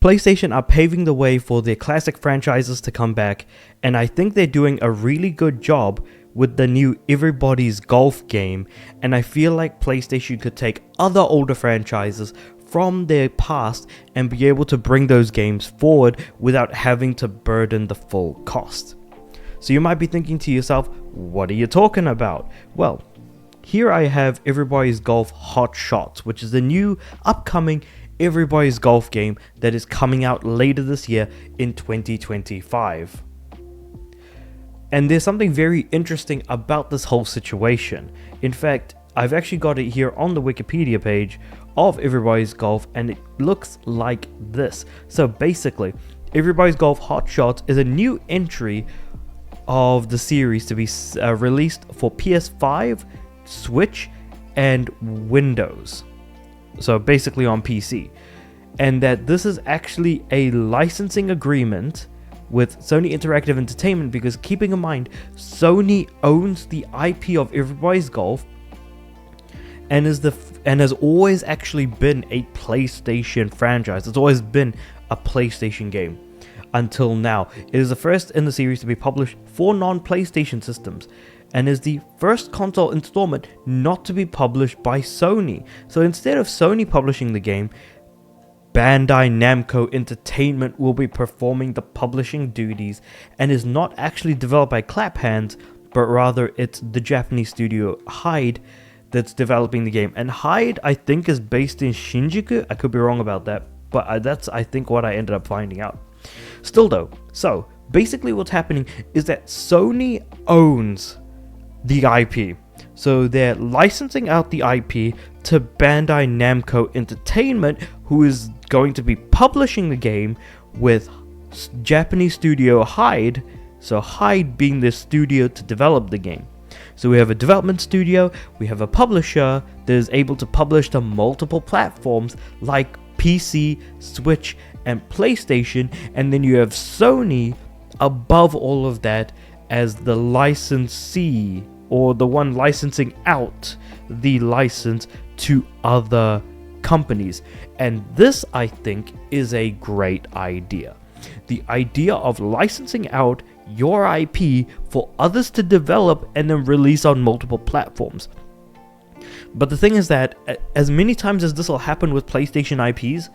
PlayStation are paving the way for their classic franchises to come back, and I think they're doing a really good job with the new Everybody's Golf game, and I feel like PlayStation could take other older franchises from their past and be able to bring those games forward without having to burden the full cost. So you might be thinking to yourself, what are you talking about? Well, here I have Everybody's Golf Hot Shots, which is the new upcoming Everybody's Golf game that is coming out later this year in 2025. And there's something very interesting about this whole situation. In fact, I've actually got it here on the Wikipedia page of Everybody's Golf, and it looks like this. So basically, Everybody's Golf Hot Shots is a new entry of the series to be released for PS5, Switch, and Windows. So basically on PC. And that this is actually a licensing agreement with Sony Interactive Entertainment, because keeping in mind, Sony owns the IP of Everybody's Golf and has always actually been a PlayStation franchise. It's always been a PlayStation game until now. It is the first in the series to be published for non-PlayStation systems, and is the first console installment not to be published by Sony. So instead of Sony publishing the game, Bandai Namco Entertainment will be performing the publishing duties, and is not actually developed by Clap Hands, but rather it's the Japanese studio Hyde that's developing the game. And Hyde, I think, is based in Shinjuku. I could be wrong about that, but that's, I think, what I ended up finding out. Still though, so basically what's happening is that Sony owns the IP. So they're licensing out the IP to Bandai Namco Entertainment, who is going to be publishing the game with Japanese studio Hyde. So Hyde being the studio to develop the game. So we have a development studio, we have a publisher that is able to publish to multiple platforms like PC, Switch, and PlayStation, and then you have Sony above all of that as the licensee, or the one licensing out the license to other companies. And this, I think, is a great idea. The idea of licensing out your IP for others to develop and then release on multiple platforms. But the thing is that as many times as this will happen with PlayStation IPs,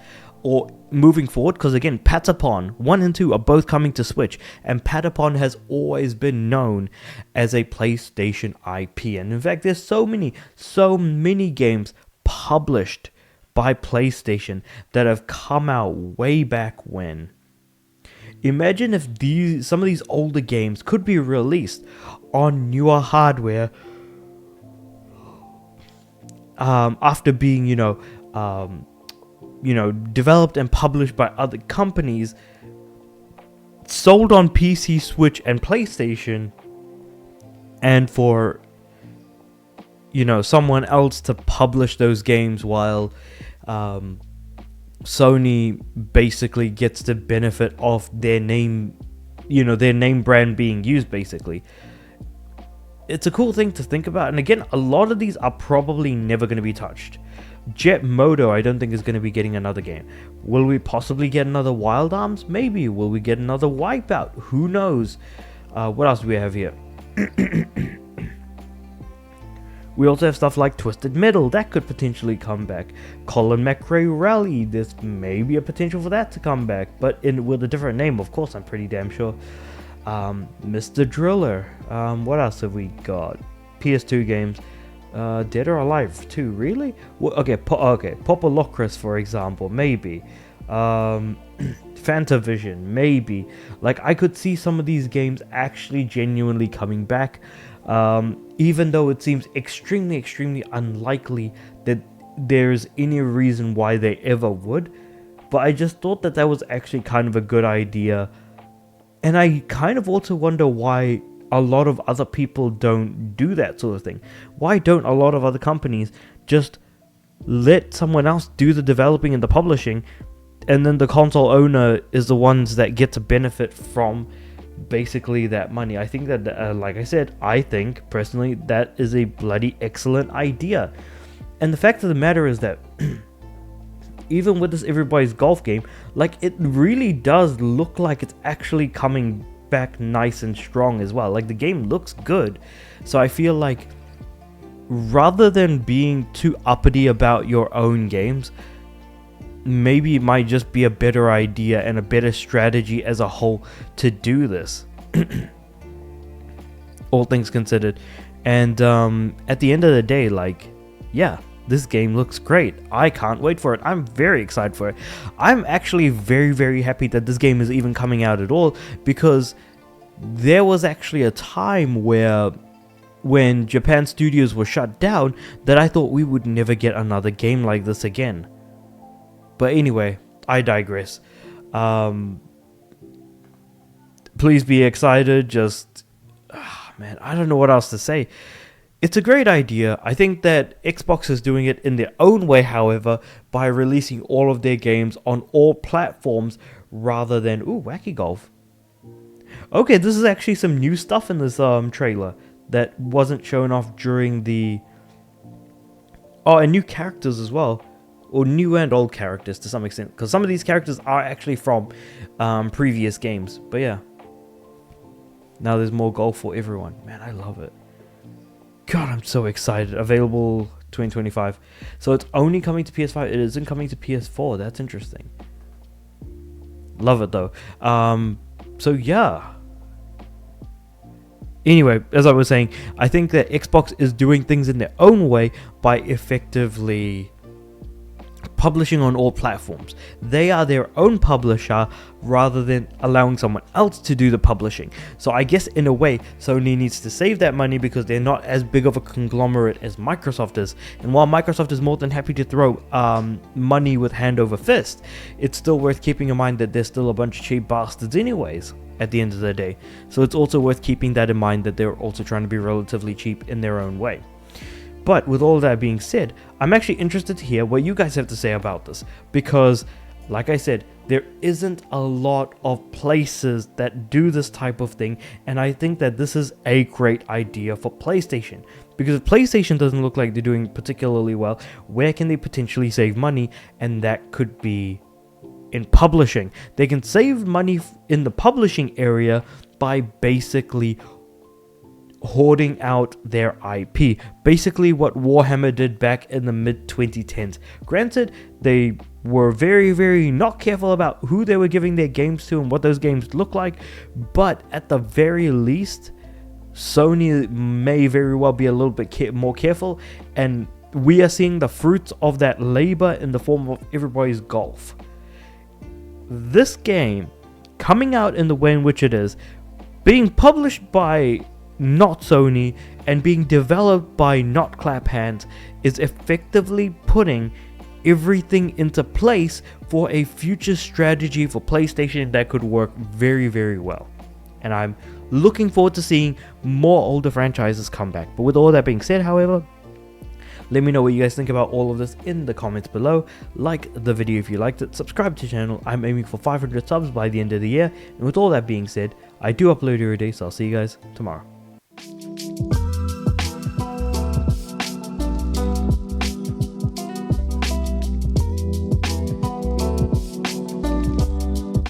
or moving forward, because again, Patapon 1 and 2 are both coming to Switch, and Patapon has always been known as a PlayStation IP. And in fact, there's so many games published by PlayStation that have come out way back when. Imagine if some of these older games could be released on newer hardware after being, developed and published by other companies, sold on PC, Switch, and PlayStation, and for someone else to publish those games while Sony basically gets the benefit of their name, their name brand being used, basically. It's a cool thing to think about. And again, a lot of these are probably never going to be touched. Jet Moto, I don't think, is going to be getting another game. Will we possibly get another Wild Arms? Maybe. Will we get another Wipeout? Who knows? What else do we have here? We also have stuff like Twisted Metal. That could potentially come back. Colin McRae Rally. There's maybe a potential for that to come back. But with a different name, of course, I'm pretty damn sure. Mr. Driller. What else have we got? PS2 games. Dead or Alive 2, really? Well, okay, Popolocris, for example, maybe. Fantavision, maybe. Like, I could see some of these games actually genuinely coming back, even though it seems extremely, extremely unlikely that there's any reason why they ever would. But I just thought that was actually kind of a good idea. And I kind of also wonder why a lot of other people don't do that sort of thing. Why don't a lot of other companies just let someone else do the developing and the publishing, and then the console owner is the ones that get to benefit from basically that money? I think that, like I said, I think personally that is a bloody excellent idea. And the fact of the matter is that even with this Everybody's Golf game, like, it really does look like it's actually coming back nice and strong as well. Like, the game looks good. So I feel like rather than being too uppity about your own games, maybe it might just be a better idea and a better strategy as a whole to do this. All things considered. And at the end of the day, like, yeah, this game looks great. I can't wait for it. I'm very excited for it. I'm actually very, very happy that this game is even coming out at all, because there was actually a time where, when Japan studios were shut down, that I thought we would never get another game like this again. But anyway, I digress. Please be excited. Just, man, I don't know what else to say. It's a great idea. I think that Xbox is doing it in their own way, however, by releasing all of their games on all platforms rather than... Ooh, Wacky Golf. Okay, this is actually some new stuff in this trailer that wasn't shown off during the... Oh, and new characters as well. Or new and old characters to some extent, because some of these characters are actually from previous games. But yeah, now there's more golf for everyone. Man, I love it. God, I'm so excited. Available 2025. So it's only coming to PS5. It isn't coming to PS4. That's interesting. Love it though. So yeah. Anyway, as I was saying, I think that Xbox is doing things in their own way by effectively publishing on all platforms. They are their own publisher rather than allowing someone else to do the publishing. So I guess in a way, Sony needs to save that money because they're not as big of a conglomerate as Microsoft is. And while Microsoft is more than happy to throw money with hand over fist, it's still worth keeping in mind that there's still a bunch of cheap bastards anyways at the end of the day. So it's also worth keeping that in mind, that they're also trying to be relatively cheap in their own way. But with all that being said, I'm actually interested to hear what you guys have to say about this, because like I said, there isn't a lot of places that do this type of thing, and I think that this is a great idea for PlayStation, because if PlayStation doesn't look like they're doing particularly well, where can they potentially save money? And that could be in publishing. They can save money in the publishing area by basically hoarding out their IP. Basically what Warhammer did back in the mid-2010s. Granted, they were very, very not careful about who they were giving their games to and what those games look like, but at the very least, Sony may very well be a little bit more careful, and we are seeing the fruits of that labor in the form of Everybody's Golf. This game, coming out in the way in which it is, being published by not Sony and being developed by not Clap Hands, is effectively putting everything into place for a future strategy for PlayStation that could work very, very well. And I'm looking forward to seeing more older franchises come back. But with all that being said, however, let me know what you guys think about all of this in the comments below. Like the video if you liked it, subscribe to the channel. I'm aiming for 500 subs by the end of the year. And with all that being said, I do upload every day, so I'll see you guys tomorrow.